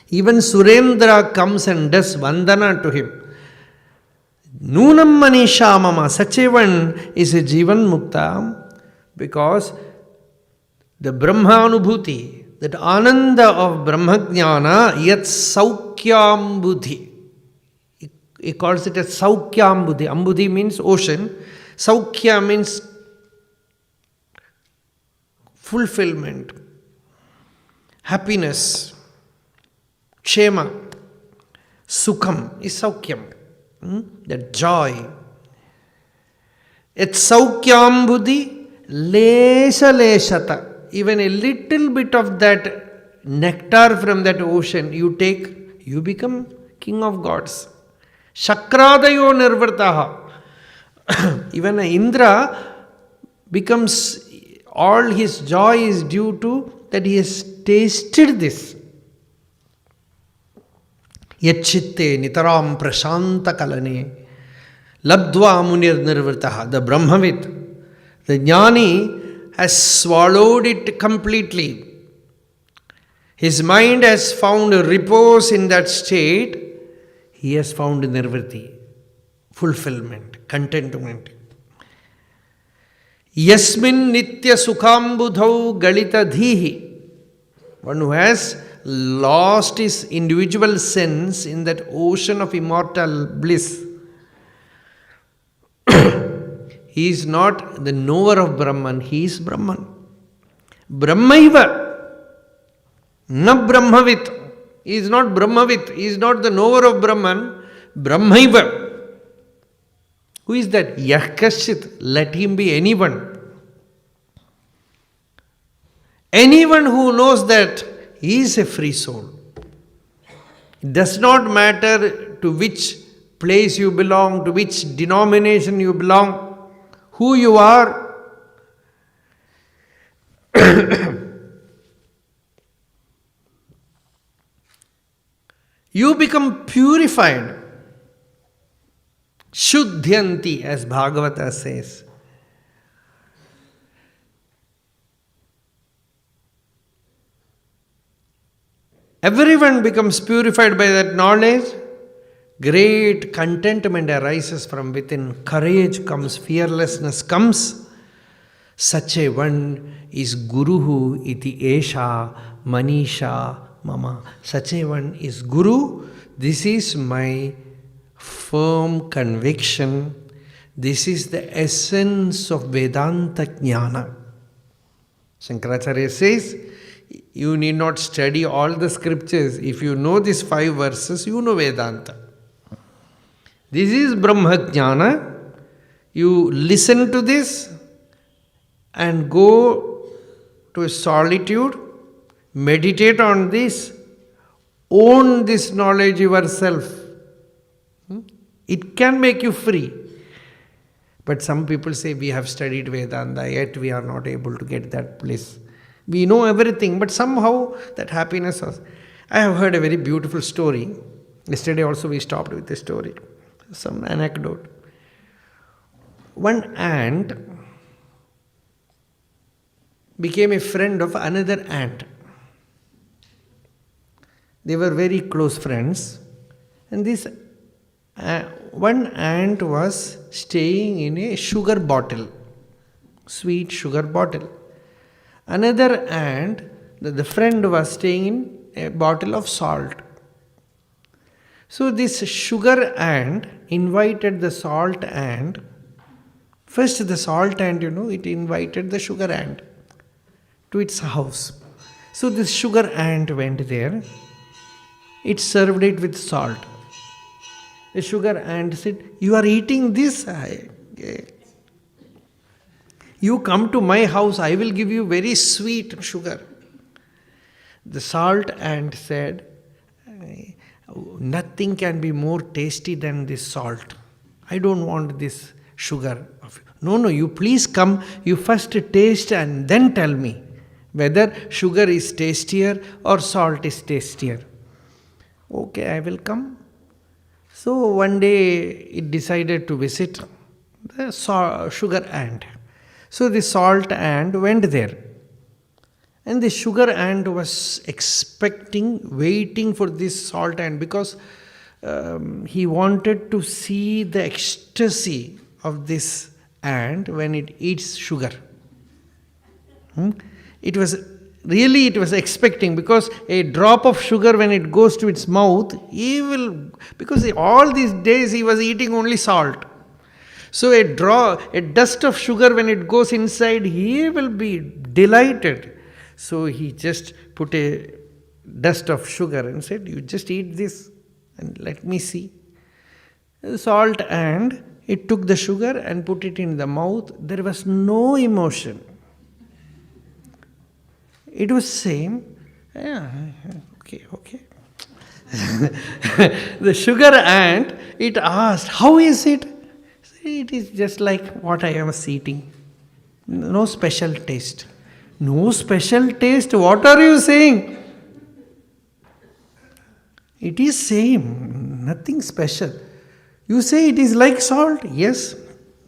Even Surendra comes and does Vandana to him. Nunam Manisha Mama. Such a one is a Jivan Mukta, because the Brahma Anubhuti, that Ananda of Brahmajnana, yat Saukyam Buddhi. He calls it as Saukyam Buddhi. Ambudhi means ocean. Saukya means fulfillment, happiness, kshema, sukham is saukyam, that joy. Et saukyam buddhi lesha leshata. Even a little bit of that nectar from that ocean you take, you become king of gods. Shakradayo nirvartaha. Even Indra becomes, all his joy is due to that he has tasted this. Yachitte nitaram prashanta kalane labdva munir nirvrtaha. The Brahmavit, the Jnani, has swallowed it completely. His mind has found a repose in that state. He has found nirvrti, fulfillment, contentment. Yasmin nitya sukhambudhau galita dhihi. One who has lost his individual sense in that ocean of immortal bliss. He is not the knower of Brahman, he is Brahman. Brahmaiva. Na Brahmavit. He is not Brahmavit, he is not the knower of Brahman. Brahmaiva. Who is that? Yahkashit. Let him be anyone. Anyone who knows that he is a free soul. It does not matter to which place you belong, to which denomination you belong, who you are. You become purified. Shuddhyanti, as Bhagavata says. Everyone becomes purified by that knowledge. Great contentment arises from within. Courage comes, fearlessness comes. Such a one is Guruhu iti esha Manisha mama. Such a one is Guru. This is my firm conviction. This is the essence of Vedanta Jnana. Shankaracharya says, you need not study all the scriptures. If you know these 5 verses, you know Vedanta. This is Brahma Jnana. You listen to this and go to a solitude, meditate on this, own this knowledge yourself. It can make you free. But some people say we have studied Vedanta, yet we are not able to get that bliss. We know everything, but somehow that happiness was. I have heard a very beautiful story. Yesterday also we stopped with a story. Some anecdote. One ant became a friend of another ant. They were very close friends. And this one ant was staying in a sugar bottle, sweet sugar bottle. Another ant, the friend was staying in a bottle of salt. So this sugar ant invited the salt ant. First the salt ant, it invited the sugar ant to its house. So this sugar ant went there. It served it with salt. The sugar ant said, you are eating this? You come to my house, I will give you very sweet sugar. The salt ant said, nothing can be more tasty than this salt. I don't want this sugar. No, you please come, you first taste and then tell me whether sugar is tastier or salt is tastier. Okay, I will come. So one day it decided to visit the sugar ant. So the salt ant went there. And the sugar ant was waiting for this salt ant because he wanted to see the ecstasy of this ant when it eats sugar. It was expecting, because a drop of sugar when it goes to its mouth, because all these days he was eating only salt. So a dust of sugar, when it goes inside, he will be delighted. So he just put a dust of sugar and said, you just eat this and let me see. Salt, and it took the sugar and put it in the mouth. There was no emotion. It was same. Yeah, okay. The sugar ant, it asked, how is it? It is just like what I am eating. No special taste. No special taste? What are you saying? It is same, nothing special. You say it is like salt? Yes,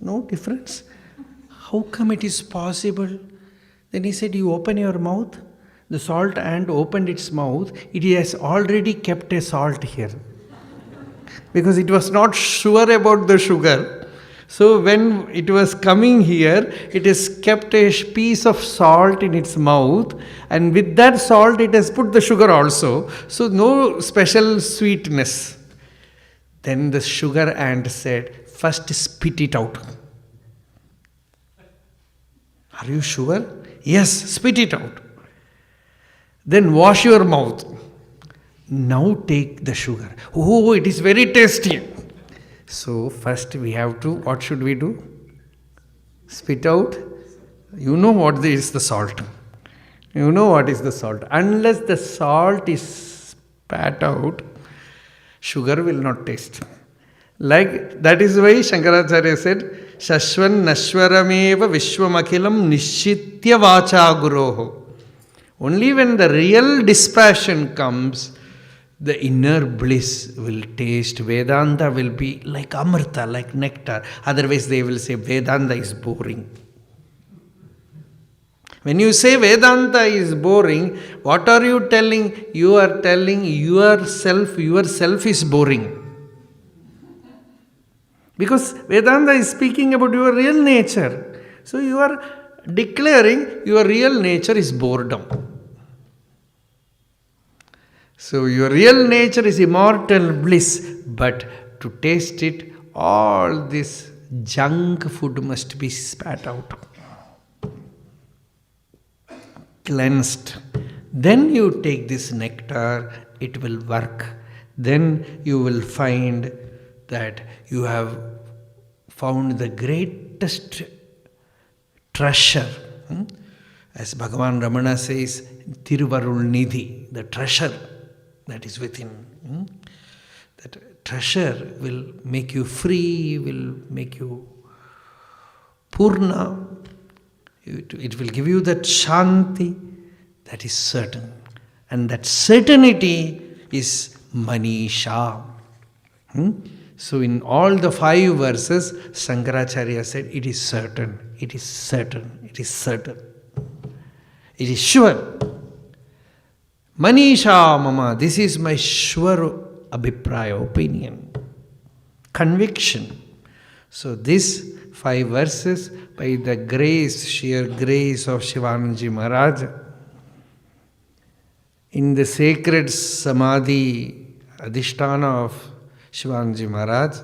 no difference. How come it is possible? Then he said, you open your mouth. The salt ant opened its mouth. It has already kept a salt here. Because it was not sure about the sugar. So when it was coming here, it has kept a piece of salt in its mouth. And with that salt, it has put the sugar also. So no special sweetness. Then the sugar ant said, first spit it out. Are you sure? Yes, spit it out. Then wash your mouth. Now take the sugar. Oh, it is very tasty. So first we have to, what should we do? Spit out. You know what is the salt. You know what is the salt. Unless the salt is spat out, sugar will not taste. Like, that is why Shankaracharya said, Shashvan Nashwarameva Vishwamakilam Nishitya Vacha Guroho. Only when the real dispassion comes, the inner bliss will taste. Vedanta will be like Amrita, like nectar. Otherwise they will say Vedanta is boring. When you say Vedanta is boring, what are you telling? You are telling yourself is boring. Because Vedanta is speaking about your real nature. So you are declaring your real nature is boredom. So your real nature is immortal bliss. But to taste it, all this junk food must be spat out. Cleansed. Then you take this nectar, it will work. Then you will find that you have found the greatest treasure. As Bhagavan Ramana says, Tiruvarul Nidhi, the treasure that is within. That treasure will make you free, will make you Purna. It will give you that Shanti that is certain. And that certainty is Manisha. So in all the 5 verses, Shankaracharya said, it is certain, it is certain, it is certain. It is sure. Manisha Mama, this is my sure abhipraya, opinion, conviction. So these 5 verses, by the grace, sheer grace of Shivanandaji Maharaj, in the sacred Samadhi Adhisthana of Shivanandaji Maharaj,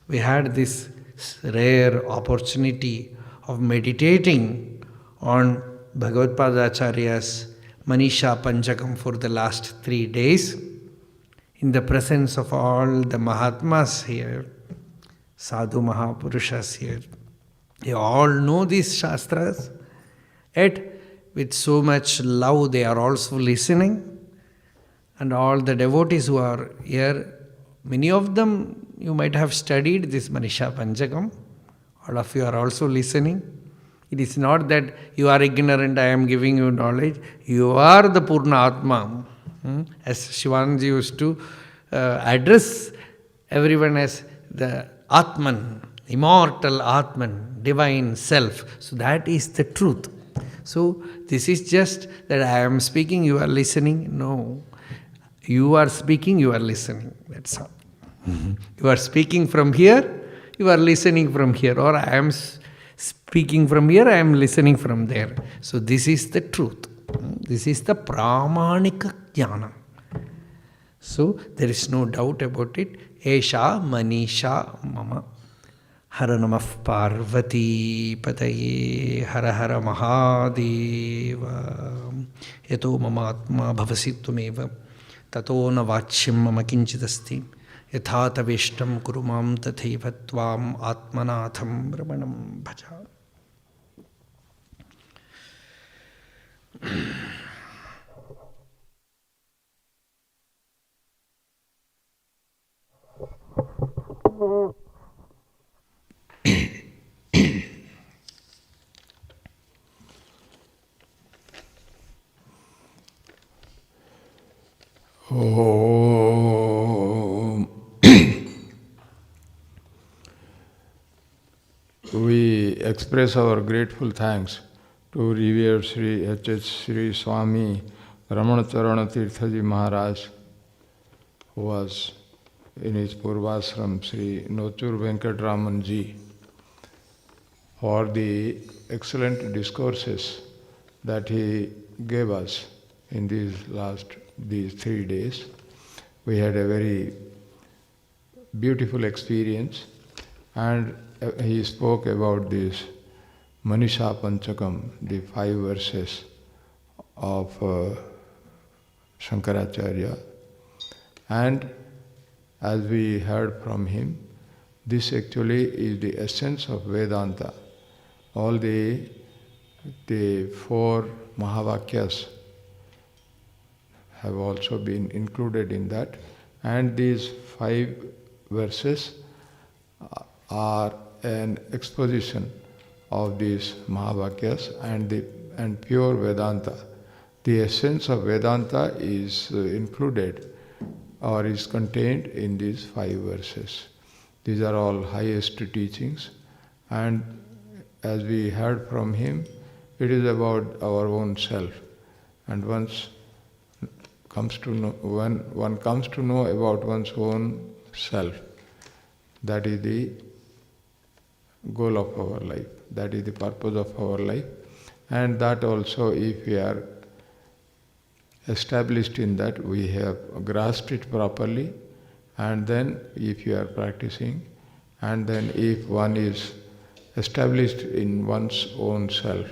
we had this rare opportunity of meditating on Bhagavad Acharya's Manisha Panchakam for the last 3 days, in the presence of all the Mahatmas here, Sadhu Mahapurushas here. They all know these Shastras, yet with so much love they are also listening. And all the devotees who are here, many of them you might have studied this Manisha Panchakam. All of you are also listening. It is not that you are ignorant, I am giving you knowledge. You are the Purna Atma. As Shivanji used to address everyone as the Atman, immortal Atman, divine self. So that is the truth. So this is just that I am speaking, you are listening. No. You are speaking, you are listening. That's all. You are speaking from here, you are listening from here. Or I am speaking from here, I am listening from there. So this is the truth. This is the Pramanika Jnana. So there is no doubt about it. Esha Manisha Mama. हर नमः पार्वती पतये हर हर महादेव यतो ममात्मा भवसि त्वमेव ततो न वाच्यं मम किञ्चिदस्ति यथा तवेष्टं कुरु मां तथैव त्वाम् आत्मनाथं रमणं भजामि. Om. We express our grateful thanks to revered Sri H.H. Sri Swami Ramanacharana Tirtha Ji Maharaj, who was in his Purvashram, Sri Nochur Venkatraman Ji, for the excellent discourses that he gave us in these 3 days. We had a very beautiful experience, and he spoke about this Manisha Panchakam, the 5 verses of Shankaracharya. And as we heard from him, this actually is the essence of Vedanta. All the 4 Mahavakyas have also been included in that, and these 5 verses are an exposition of these Mahavakyas and pure Vedanta. The essence of Vedanta is included or is contained in these 5 verses. These are all highest teachings, and as we heard from him, it is about our own self. And when one comes to know about one's own self, that is the goal of our life, that is the purpose of our life. And that also, if we are established in that, we have grasped it properly, and then if you are practicing, and then if one is established in one's own self,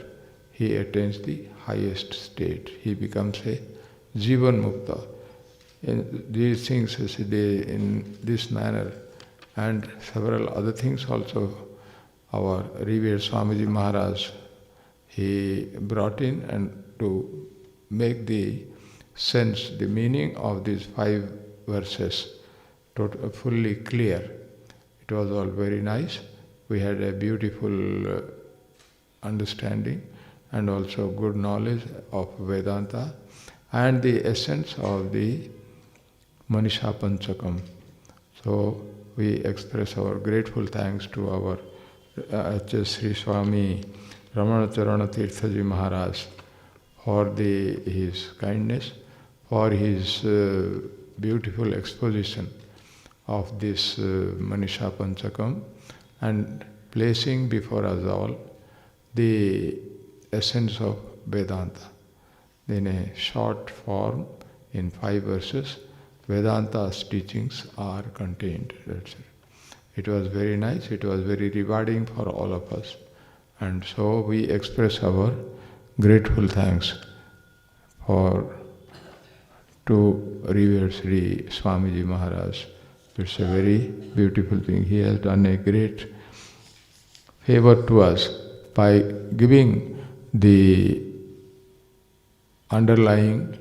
he attains the highest state. He becomes a Jivan Mukta. These things in this manner, and several other things also, our revered Swamiji Maharaj, he brought in, and to make the sense, the meaning of these 5 verses fully clear. It was all very nice. We had a beautiful understanding and also good knowledge of Vedanta and the essence of the Manisha Panchakam. So we express our grateful thanks to our H.S. Sri Swami Ramanacharana Tirtha Ji Maharaj for his kindness, for his beautiful exposition of this Manisha Panchakam, and placing before us all the essence of Vedanta. In a short form, in 5 verses, Vedanta's teachings are contained. That's it. It was very nice, it was very rewarding for all of us. And so we express our grateful thanks to revered Sri Swamiji Maharaj. It's a very beautiful thing. He has done a great favor to us by giving the underlying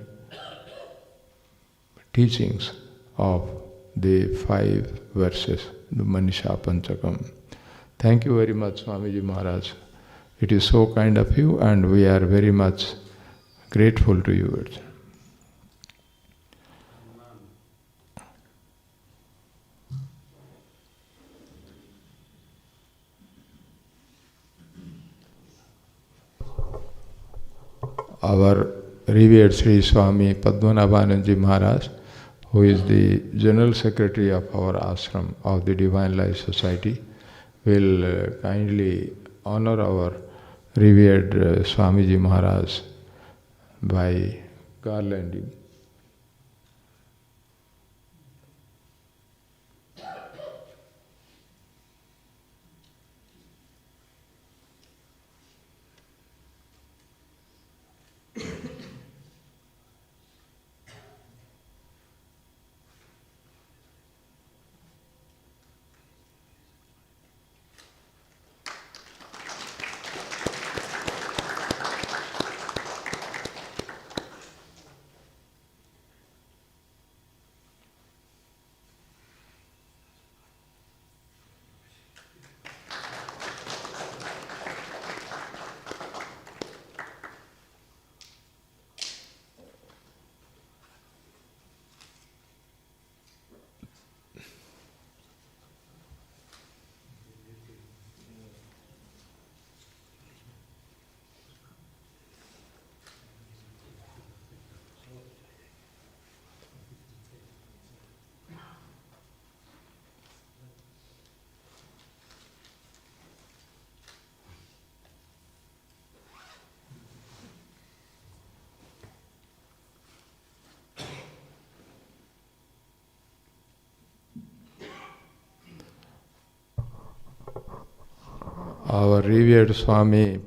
teachings of the 5 verses, the Manisha Panchakam. Thank you very much, Swamiji Maharaj. It is so kind of you, and we are very much grateful to you. Our revered Sri Swami Padmanabhananji Maharaj, who is the General Secretary of our ashram of the Divine Life Society, will kindly honor our revered Swamiji Maharaj by garlanding. our revered Swami